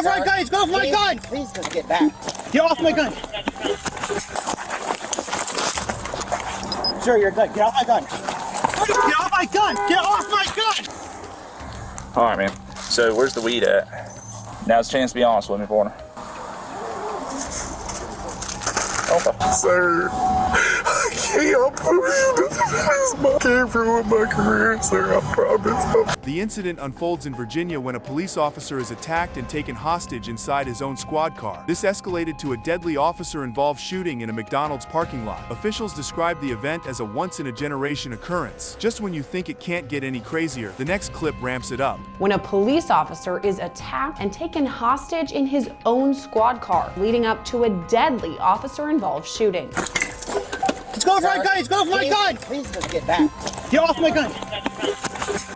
go for my gun! He's going for my gun! Please just get back. Get off my gun! Sir, you're good. Get off my gun! Get off my gun! Get off my gun! All right, man. So where's the weed at? Now's a chance to be honest with me, partner. Okay. Sir, I can't believe this can't ruin my career, sir, I promise. The incident unfolds in Virginia when a police officer is attacked and taken hostage inside his own squad car. This escalated to a deadly officer-involved shooting in a McDonald's parking lot. Officials describe the event as a once-in-a-generation occurrence. Just when you think it can't get any crazier, the next clip ramps it up. When a police officer is attacked and taken hostage in his own squad car, leading up to a deadly officer-involved shooting. He's going for my gun! He's going for my gun! Please just get back. Get off my gun!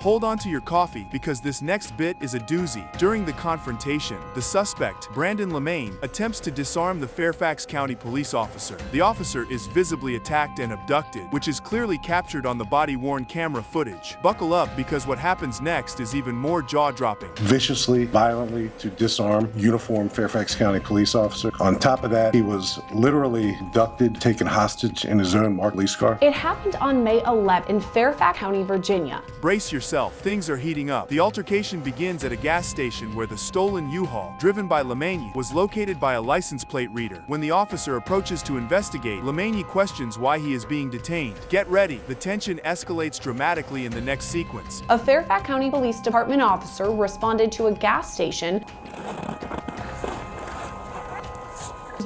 Hold on to your coffee because this next bit is a doozy. During the confrontation, the suspect, Brandon Lemaine, attempts to disarm the Fairfax County police officer. The officer is visibly attacked and abducted, which is clearly captured on the body-worn camera footage. Buckle up because what happens next is even more jaw-dropping. Viciously, violently to disarm uniformed Fairfax County police officer. On top of that, he was literally abducted, taken hostage in his own marked police car. It happened on May 11th in Fairfax County, Virginia. Brace yourself, things are heating up. The altercation begins at a gas station where the stolen U-Haul, driven by Lemagne, was located by a license plate reader. When the officer approaches to investigate, Lemagne questions why he is being detained. Get ready, the tension escalates dramatically in the next sequence. A Fairfax County Police Department officer responded to a gas station.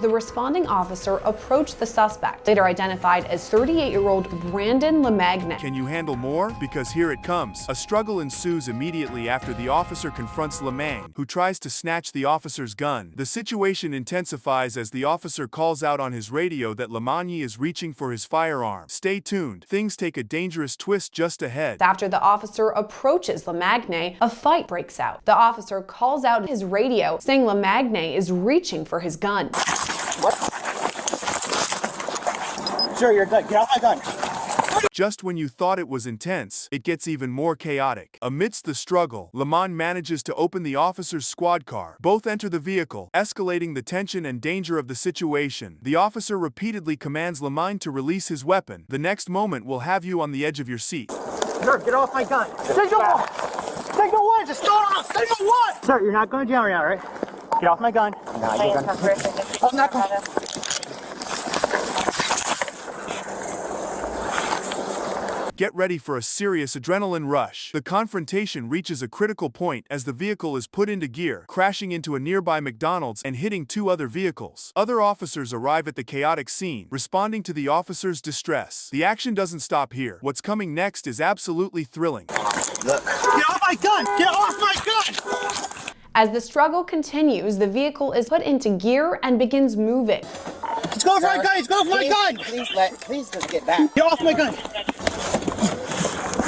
The responding officer approached the suspect, later identified as 38-year-old Brandon Lemagne. Can you handle more? Because here it comes. A struggle ensues immediately after the officer confronts Lemagne, who tries to snatch the officer's gun. The situation intensifies as the officer calls out on his radio that Lemagne is reaching for his firearm. Stay tuned. Things take a dangerous twist just ahead. After the officer approaches Lemagne, a fight breaks out. The officer calls out his radio, saying Lemagne is reaching for his gun. What? Sir, you're good. Get off my gun. Just when you thought it was intense, it gets even more chaotic. Amidst the struggle, Lemagne manages to open the officer's squad car. Both enter the vehicle, escalating the tension and danger of the situation. The officer repeatedly commands Lemagne to release his weapon. The next moment will have you on the edge of your seat. Sir, get off my gun. Signal 1! Signal 1! Just start off! Signal 1! Sir, you're not going to jail right now, right? Get off my gun. No, you're going to... I'm not going to... Get ready for a serious adrenaline rush. The confrontation reaches a critical point as the vehicle is put into gear, crashing into a nearby McDonald's and hitting two other vehicles. Other officers arrive at the chaotic scene, responding to the officer's distress. The action doesn't stop here. What's coming next is absolutely thrilling. Look. Get off my gun! Get off my gun! As the struggle continues, the vehicle is put into gear and begins moving. He's going for my gun! He's going for my gun! Please just get back. Get off my gun!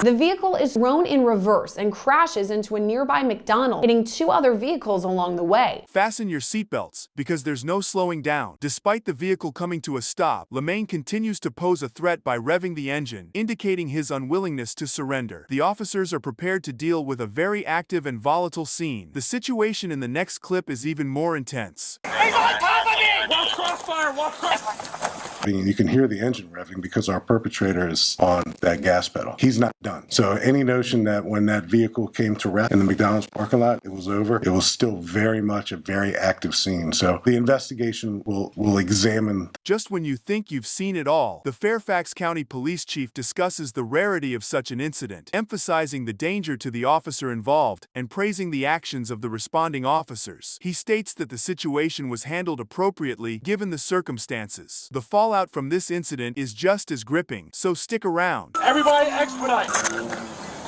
The vehicle is thrown in reverse and crashes into a nearby McDonald's, hitting two other vehicles along the way. Fasten your seatbelts, because there's no slowing down. Despite the vehicle coming to a stop, Lemagne continues to pose a threat by revving the engine, indicating his unwillingness to surrender. The officers are prepared to deal with a very active and volatile scene. The situation in the next clip is even more intense. He's on top of me! Watch crossfire! Watch crossfire! You can hear the engine revving because our perpetrator is on that gas pedal. He's not done. So any notion that when that vehicle came to rest in the McDonald's parking lot, it was over, it was still very much a very active scene. So the investigation will examine. Just when you think you've seen it all, the Fairfax County Police Chief discusses the rarity of such an incident, emphasizing the danger to the officer involved and praising the actions of the responding officers. He states that the situation was handled appropriately given the circumstances. The fallout from this incident is just as gripping, so stick around. Everybody expedite!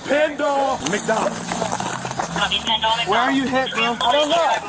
Pendle McDonald's. Where are you hit, bro? I don't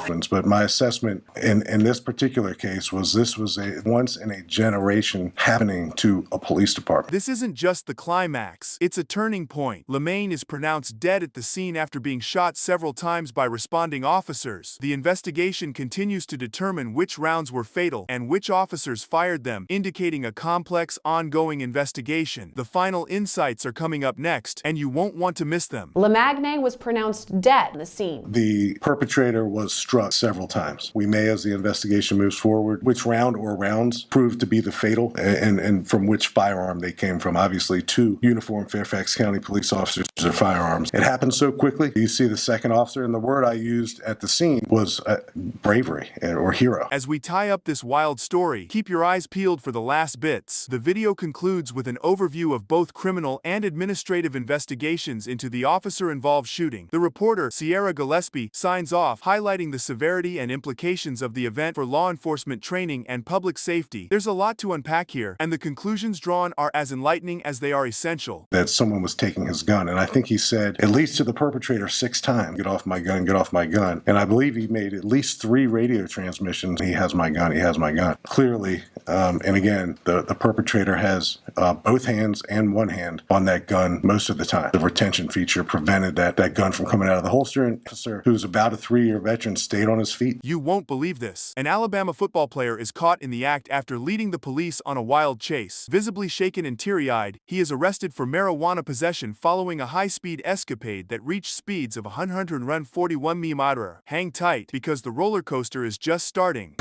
know. But my assessment in this particular case was this was a once-in-a-generation happening to a police department. This isn't just the climax, it's a turning point. Lemagne is pronounced dead at the scene after being shot several times by responding officers. The investigation continues to determine which rounds were fatal and which officers fired them, indicating a complex, ongoing investigation. The final insights are coming up next, and you won't want to miss them. Lemagne was pronounced dead dead on the scene. The perpetrator was struck several times. We may, as the investigation moves forward, which round or rounds proved to be the fatal and from which firearm they came from. Obviously, 2 uniformed Fairfax County police officers are firearms. It happened so quickly. You see the second officer, and the word I used at the scene was bravery or hero. As we tie up this wild story, keep your eyes peeled for the last bits. The video concludes with an overview of both criminal and administrative investigations into the officer-involved shooting. The reporter, Sierra Gillespie, signs off, highlighting the severity and implications of the event for law enforcement training and public safety. There's a lot to unpack here, and the conclusions drawn are as enlightening as they are essential. That someone was taking his gun, and I think he said, at least to the perpetrator 6 times, "Get off my gun, get off my gun." And I believe he made at least 3 radio transmissions. He has my gun, he has my gun. Clearly, and again, the perpetrator has both hands and one hand on that gun most of the time. The retention feature prevented that gun from coming out of the holster, and the officer, who's about a 3-year veteran, stayed on his feet. You won't believe this. An Alabama football player is caught in the act after leading the police on a wild chase. Visibly shaken and teary-eyed, he is arrested for marijuana possession following a high-speed escapade that reached speeds of 141 mph. Hang tight, because the roller coaster is just starting.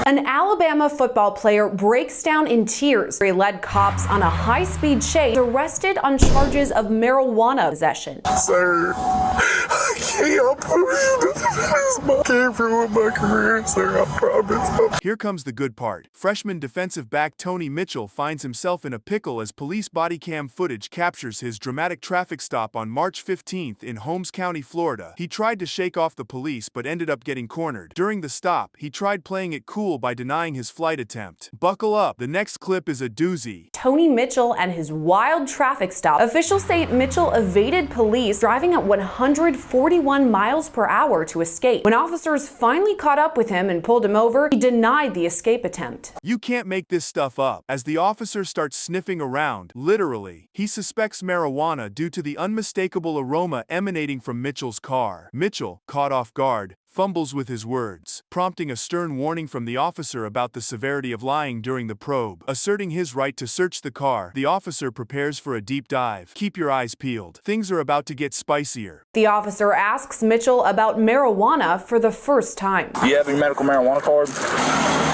An Alabama football player breaks down in tears. He led cops on a high-speed chase, arrested on charges of marijuana possession. Sir, I can't believe this can't ruin my career, sir, I promise. Here comes the good part. Freshman defensive back Tony Mitchell finds himself in a pickle as police body cam footage captures his dramatic traffic stop on March 15th in Holmes County, Florida. He tried to shake off the police but ended up getting cornered. During the stop, he tried playing it cool by denying his flight attempt. Buckle up, the next clip is a doozy. Tony Mitchell and his wild traffic stop. Officials say Mitchell evaded police, driving at 141 miles per hour to escape. When officers finally caught up with him and pulled him over, he denied the escape attempt. You can't make this stuff up. As the officer starts sniffing around, literally, he suspects marijuana due to the unmistakable aroma emanating from Mitchell's car. Mitchell, caught off guard, fumbles with his words, prompting a stern warning from the officer about the severity of lying during the probe. Asserting his right to search the car, the officer prepares for a deep dive. Keep your eyes peeled. Things are about to get spicier. The officer asks Mitchell about marijuana for the first time. Do you have your medical marijuana card?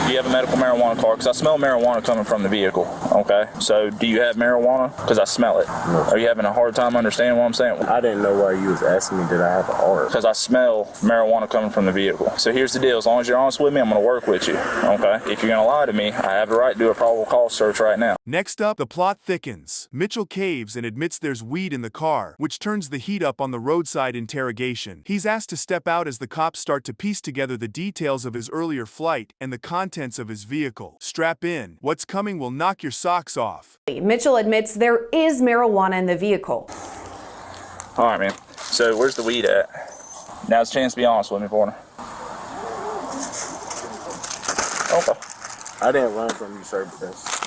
Do you have a medical marijuana card? Because I smell marijuana coming from the vehicle. Okay, so do you have marijuana? Because I smell it. No. Are you having a hard time understanding what I'm saying? I didn't know why you was asking me did I have an art. Because I smell marijuana coming from the vehicle. So here's the deal. As long as you're honest with me, I'm going to work with you. Okay? If you're going to lie to me, I have the right to do a probable cause search right now. Next up, the plot thickens. Mitchell caves and admits there's weed in the car, which turns the heat up on the roadside interrogation. He's asked to step out as the cops start to piece together the details of his earlier flight and the contents of his vehicle. Strap in. What's coming will knock your socks off. Mitchell admits there is marijuana in the vehicle. All right, man. So where's the weed at? Now's a chance to be honest with me, partner. Okay. I didn't run from you, sir, but that's...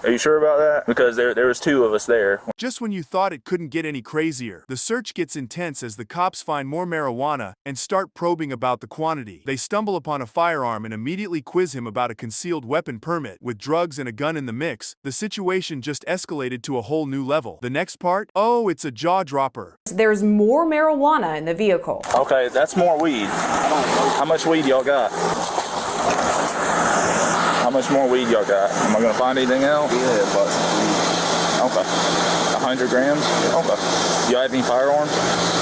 Are you sure about that? Because there was 2 of us there. Just when you thought it couldn't get any crazier, the search gets intense as the cops find more marijuana and start probing about the quantity. They stumble upon a firearm and immediately quiz him about a concealed weapon permit. With drugs and a gun in the mix, the situation just escalated to a whole new level. The next part? Oh, it's a jaw-dropper. There's more marijuana in the vehicle. Okay, that's more weed. How much weed y'all got? How much more weed y'all got? Am I gonna find anything else? Yeah, but some weed. Okay. 100 grams? Okay. Do y'all have any firearms?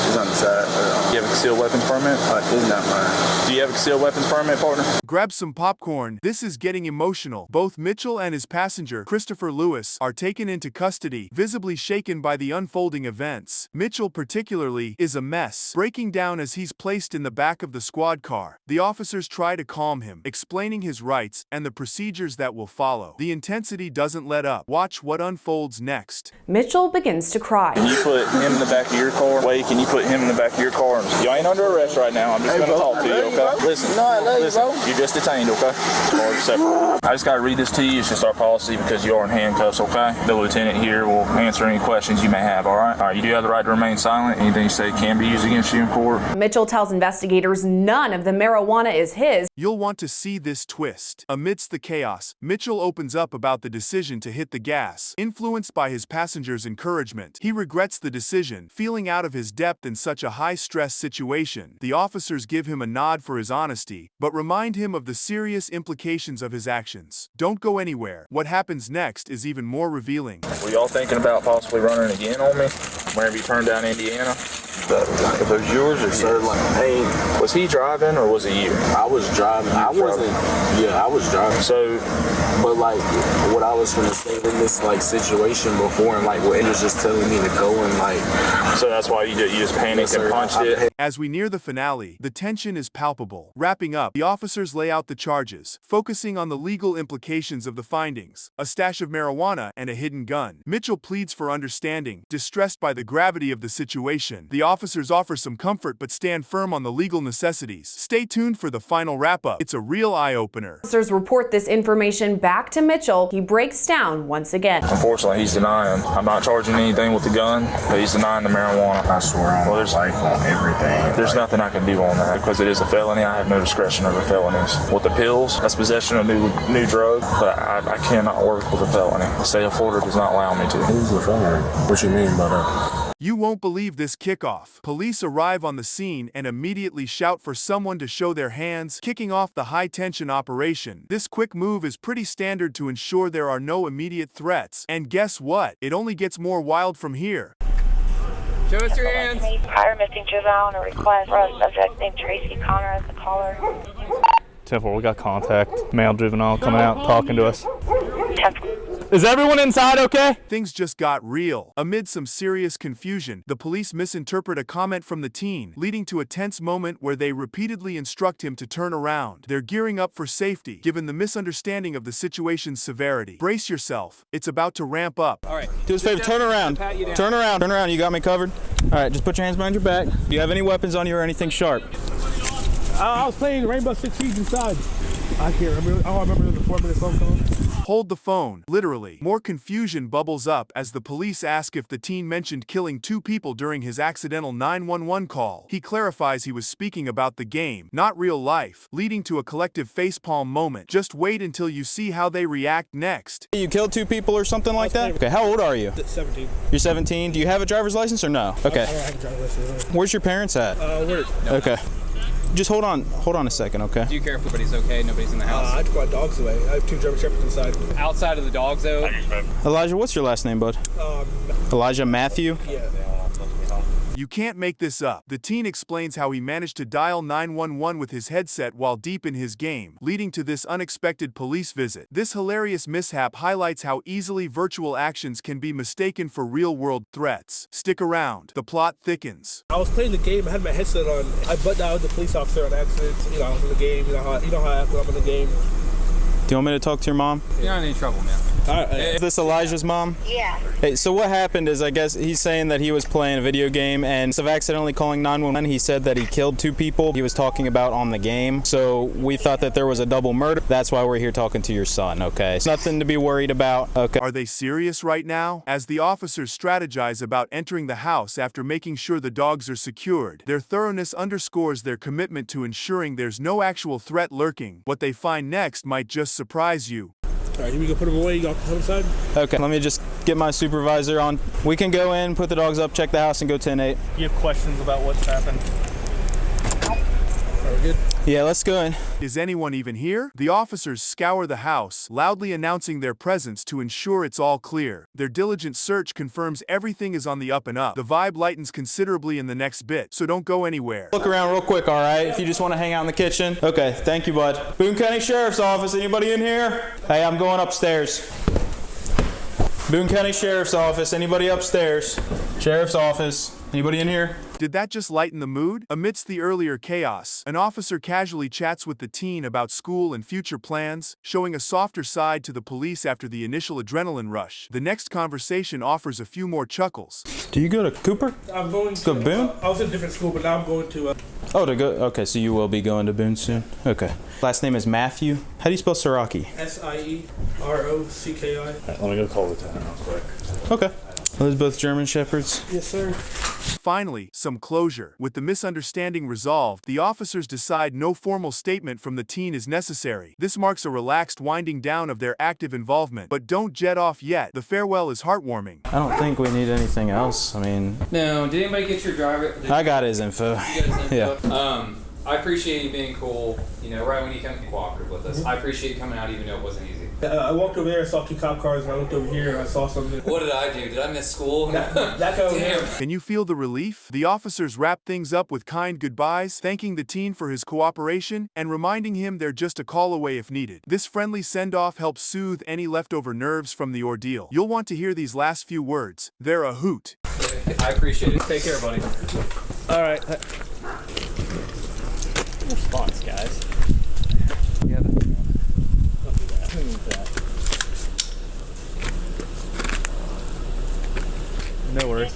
It's on the side. Do you have a concealed weapons permit? It's not mine. Do you have a concealed weapons permit, partner? Grab some popcorn. This is getting emotional. Both Mitchell and his passenger, Christopher Lewis, are taken into custody, visibly shaken by the unfolding events. Mitchell particularly is a mess, breaking down as he's placed in the back of the squad car. The officers try to calm him, explaining his rights and the procedures that will follow. The intensity doesn't let up. Watch what unfolds next. Mitchell begins to cry. Can you put him in the back of your car? Wait, can you put him in the back of your car? You ain't under arrest right now. I'm just going to talk to you, okay? Listen, you're just detained, okay? I just got to read this to you. It's just our policy because you are in handcuffs, okay? The lieutenant here will answer any questions you may have, all right? All right, you do have the right to remain silent. Anything you say can be used against you in court. Mitchell tells investigators none of the marijuana is his. You'll want to see this twist. Amidst the chaos, Mitchell opens up about the decision to hit the gas, influenced by his passengers' encouragement. He regrets the decision, feeling out of his depth in such a high-stress situation. The officers give him a nod for his honesty, but remind him of the serious implications of his actions. Don't go anywhere. What happens next is even more revealing. Were y'all thinking about possibly running again on me whenever you turned down Indiana? If it was yours or sir, like, hey, Was he driving or was it you? I was driving. I wasn't. Yeah, I was driving. So, But like, what I was gonna say in this like situation before, and like what it was just telling me to go and like. so that's why you just panicked and punched it? As we near the finale, the tension is palpable. Wrapping up, the officers lay out the charges, focusing on the legal implications of the findings: a stash of marijuana and a hidden gun. Mitchell pleads for understanding, distressed by the gravity of the situation. The officers offer some comfort but stand firm on the legal necessities. Stay tuned for the final wrap-up. It's a real eye-opener. Officers report this information back to Mitchell. He breaks down once again. Unfortunately, he's denying. I'm not charging anything with the gun, but he's denying the marijuana. I swear on there's life on everything. There's nothing I can do on that because it is a felony. I have no discretion over felonies. With the pills, that's possession of new drug, but I cannot work with a felony. The state of Florida does not allow me to. Who's the felony? What you mean by that? You won't believe this kickoff. Police arrive on the scene and immediately shout for someone to show their hands, kicking off the high-tension operation. This quick move is pretty standard to ensure there are no immediate threats. And guess what? It only gets more wild from here. Show us your hands. Prior missing juvenile on a request for a subject named Tracy Connor as the caller. 10-4, we got contact. Male juvenile coming out talking to us. 10-4. Is everyone inside okay? Things just got real. Amid some serious confusion, the police misinterpret a comment from the teen, leading to a tense moment where they repeatedly instruct him to turn around. They're gearing up for safety, given the misunderstanding of the situation's severity. Brace yourself. It's about to ramp up. All right. Do us a favor, turn around. Turn around. Turn around. You got me covered? All right, just put your hands behind your back. Do you have any weapons on you or anything sharp? I was playing Rainbow Six Siege inside. I can't remember. I don't remember the 4-minute phone call. Hold the phone, literally. More confusion bubbles up as the police ask if the teen mentioned killing 2 people during his accidental 911 call. He clarifies he was speaking about the game, not real life, leading to a collective facepalm moment. Just wait until you see how they react next. You killed 2 people or something like that? Okay, how old are you? 17. You're 17. Do you have a driver's license or no? Okay. I don't have a driver's license. Where's your parents at? Work. Okay. Just hold on a second, okay? Do you care if everybody's okay? Nobody's in the house? I took my dogs away. I have 2 German Shepherds inside. Outside of the dogs, though? Elijah, what's your last name, bud? Elijah Matthew? Yeah. You can't make this up. The teen explains how he managed to dial 911 with his headset while deep in his game, leading to this unexpected police visit. This hilarious mishap highlights how easily virtual actions can be mistaken for real-world threats. Stick around. The plot thickens. I was playing the game. I had my headset on. I butt dialed the police officer on accident. You know, I was in the game. You know how I act when I'm in the game. Do you want me to talk to your mom? You're not in any trouble, man. Is this Elijah's mom? Yeah. Hey, so what happened is, I guess he's saying that he was playing a video game and instead of accidentally calling 911, he said that he killed 2 people he was talking about on the game. So we thought that there was a double murder. That's why we're here talking to your son, okay? It's nothing to be worried about, okay? Are they serious right now? As the officers strategize about entering the house after making sure the dogs are secured, their thoroughness underscores their commitment to ensuring there's no actual threat lurking. What they find next might just surprise you. All right, here we go. Put them away. You got them inside. Okay, let me just get my supervisor on. We can go in, put the dogs up, check the house, and go 10-8. You have questions about what's happened? Are we good? Yeah, let's go in. Is anyone even here? The officers scour the house, loudly announcing their presence to ensure it's all clear. Their diligent search confirms everything is on the up and up. The vibe lightens considerably in the next bit, so don't go anywhere. Look around real quick, all right? If you just want to hang out in the kitchen. Okay, thank you, bud. Boone County Sheriff's Office, anybody in here? Hey, I'm going upstairs. Boone County Sheriff's Office, anybody upstairs? Sheriff's Office, anybody in here? Did that just lighten the mood? Amidst the earlier chaos, an officer casually chats with the teen about school and future plans, showing a softer side to the police after the initial adrenaline rush. The next conversation offers a few more chuckles. Do you go to Cooper? I'm going to Go to Boone? I was in a different school, but now I'm going to. Oh, to go. Okay, so you will be going to Boone soon. Okay. Last name is Matthew. How do you spell Siraki? SIEROCKI. Let me go call the lieutenant real quick. Okay. Those both German Shepherds? Yes, sir. Finally, some closure. With the misunderstanding resolved, the officers decide no formal statement from the teen is necessary. This marks a relaxed winding down of their active involvement. But don't jet off yet. The farewell is heartwarming. I don't think we need anything else. I mean... No, did anybody get your driver? I got his info. You got his info? Yeah. I appreciate you being cool, you know, right when you come cooperative with us. I appreciate you coming out even though it wasn't easy. I walked over there and saw 2 cop cars, and I looked over here and I saw something. What did I do? Did I miss school? That guy over there. Can you feel the relief? The officers wrap things up with kind goodbyes, thanking the teen for his cooperation and reminding him they're just a call away if needed. This friendly send-off helps soothe any leftover nerves from the ordeal. You'll want to hear these last few words. They're a hoot. I appreciate it. Take care, buddy. All right. Response, guys. Yeah. No worries.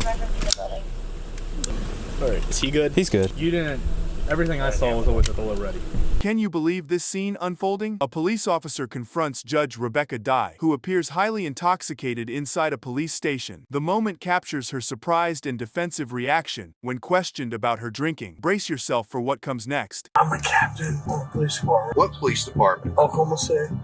Alright, is he good? He's good. You didn't... Everything I saw was always already. Can you believe this scene unfolding? A police officer confronts Judge Rebecca Dye, who appears highly intoxicated inside a police station. The moment captures her surprised and defensive reaction when questioned about her drinking. Brace yourself for what comes next. I'm a captain of the police department. What police department? Oklahoma City.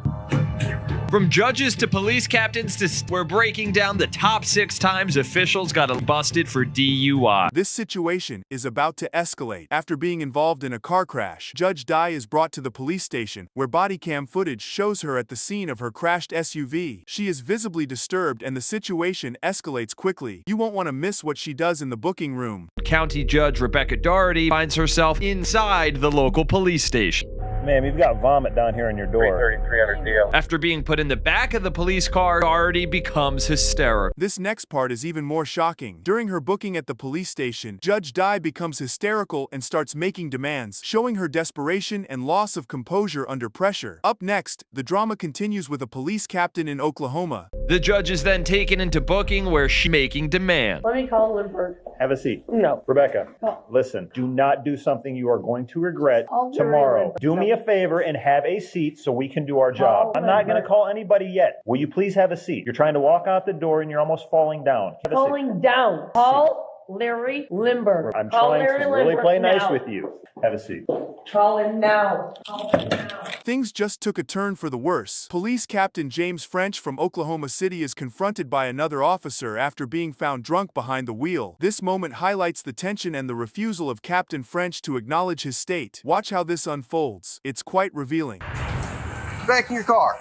From judges to police captains we're breaking down the top 6 times officials got busted for DUI. This situation is about to escalate. After being involved in a car crash, Judge Dye is brought to the police station, where body cam footage shows her at the scene of her crashed SUV. She is visibly disturbed and the situation escalates quickly. You won't want to miss what she does in the booking room. County Judge Rebecca Doherty finds herself inside the local police station. Ma'am, you've got vomit down here on your door. 300 deal. After being put in the back of the police car, Doherty becomes hysterical. This next part is even more shocking. During her booking at the police station, Judge Dye becomes hysterical and starts making demands, showing her desperation and loss of composure under pressure. Up next, the drama continues with a police captain in Oklahoma. The judge is then taken into booking where she's making demands. Let me call Lindbergh. Have a seat. No. Rebecca, No. listen, do not do something you are going to regret I'll do tomorrow. it. Do me a favor and have a seat so we can do our job. I'm not going to call anybody yet. Will you please have a seat? You're trying to walk out the door and you're almost falling down. Have a seat. Falling down. Call Larry Lindbergh. I'm Call trying Larry to really Lindbergh play nice now. with you. Have a seat. Call him now. Call him now. Things just took a turn for the worse. Police Captain James French from Oklahoma City is confronted by another officer after being found drunk behind the wheel. This moment highlights the tension and the refusal of Captain French to acknowledge his state. Watch how this unfolds. It's quite revealing. Back in your car.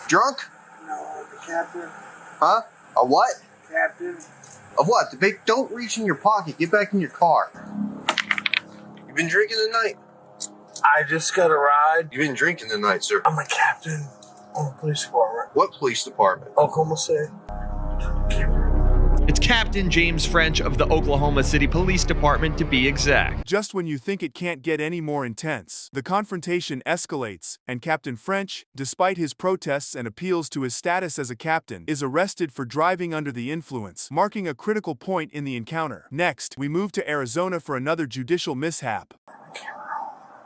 Drunk? No, the captain. Huh? A what? Captain. Of what? Don't reach in your pocket. Get back in your car. You been drinking tonight? I just got a ride. You been drinking tonight, sir? I'm a captain on the police department. What police department? Oklahoma City. It's Captain James French of the Oklahoma City Police Department, to be exact. Just when you think it can't get any more intense, the confrontation escalates, and Captain French, despite his protests and appeals to his status as a captain, is arrested for driving under the influence, marking a critical point in the encounter. Next, we move to Arizona for another judicial mishap.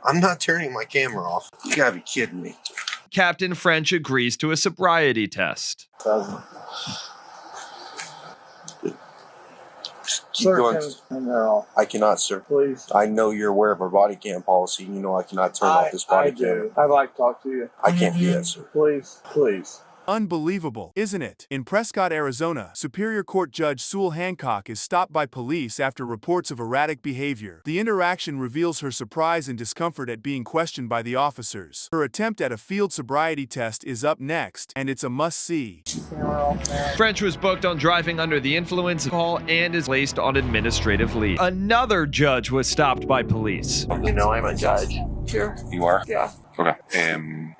I'm not turning my camera off. You gotta be kidding me. Captain French agrees to a sobriety test. Keep going. I cannot, sir. Please. I know you're aware of our body cam policy. You know I cannot turn off this body cam. I'd like to talk to you. I can't do that, sir. Please. Please. Unbelievable, isn't it? In Prescott, Arizona, Superior Court Judge Sewell Hancock is stopped by police after reports of erratic behavior. The interaction reveals her surprise and discomfort at being questioned by the officers. Her attempt at a field sobriety test is up next, and it's a must-see. French was booked on driving under the influence of alcohol and is placed on administrative leave. Another judge was stopped by police. You know I'm a judge. Sure. You are? Yeah. Okay.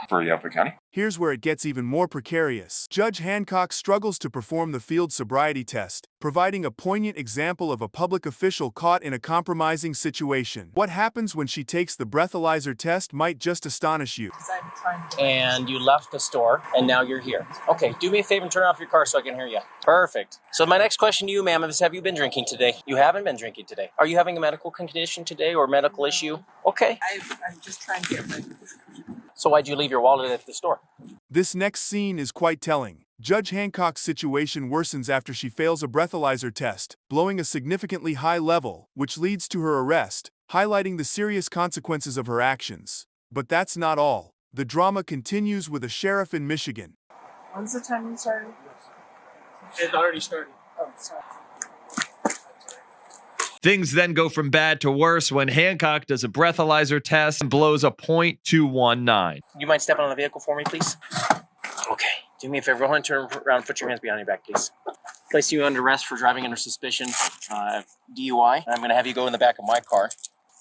For Yavapai County? Here's where it gets even more precarious. Judge Hancock struggles to perform the field sobriety test, providing a poignant example of a public official caught in a compromising situation. What happens when she takes the breathalyzer test might just astonish you. And you left the store, and now you're here. Okay, do me a favor and turn off your car so I can hear you. Perfect. So my next question to you, ma'am, is have you been drinking today? You haven't been drinking today. Are you having a medical condition today or a medical issue? Okay. I'm just trying to get my... So why'd you leave your wallet at the store? This next scene is quite telling. Judge Hancock's situation worsens after she fails a breathalyzer test, blowing a significantly high level, which leads to her arrest, highlighting the serious consequences of her actions. But that's not all. The drama continues with a sheriff in Michigan. When's the time you started? It already started. Oh, sorry. Things then go from bad to worse when Hancock does a breathalyzer test and blows a .219. You mind stepping on the vehicle for me, please? Okay. Do me a favor. Go ahead and turn around. Put your hands behind your back, please. Place you under arrest for driving under suspicion, DUI. I'm going to have you go in the back of my car.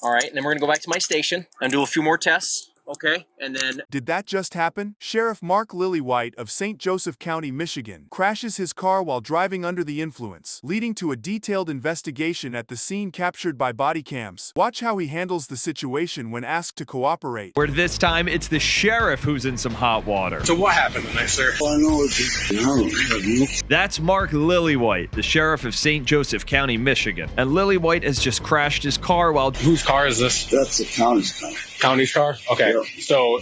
All right. And then we're going to go back to my station and do a few more tests. Okay, and then... Did that just happen? Sheriff Mark Lillywhite of St. Joseph County, Michigan, crashes his car while driving under the influence, leading to a detailed investigation at the scene captured by body cams. Watch how he handles the situation when asked to cooperate. Where this time, it's the sheriff who's in some hot water. So what happened tonight, sir? I know it's... That's Mark Lillywhite, the sheriff of St. Joseph County, Michigan. And Lillywhite has just crashed his car while... Whose car is this? That's the county's car. County's car? Okay. Yeah. So,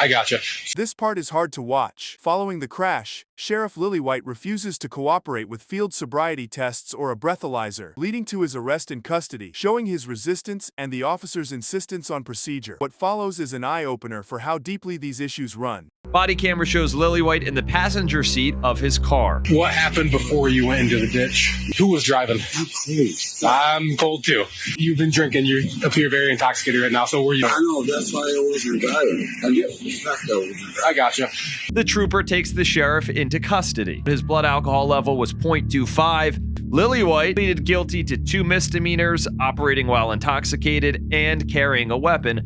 I gotcha. This part is hard to watch. Following the crash, Sheriff Lillywhite refuses to cooperate with field sobriety tests or a breathalyzer, leading to his arrest and custody, showing his resistance and the officer's insistence on procedure. What follows is an eye-opener for how deeply these issues run. Body camera shows Lillywhite in the passenger seat of his car. What happened before you went into the ditch? Who was driving? I'm cold too. You've been drinking. You appear very intoxicated right now. So were you? I know. That's why I wasn't driving. I gotcha. The trooper takes the sheriff into custody. His blood alcohol level was .25. Lillywhite pleaded guilty to 2 misdemeanors, operating while intoxicated, and carrying a weapon.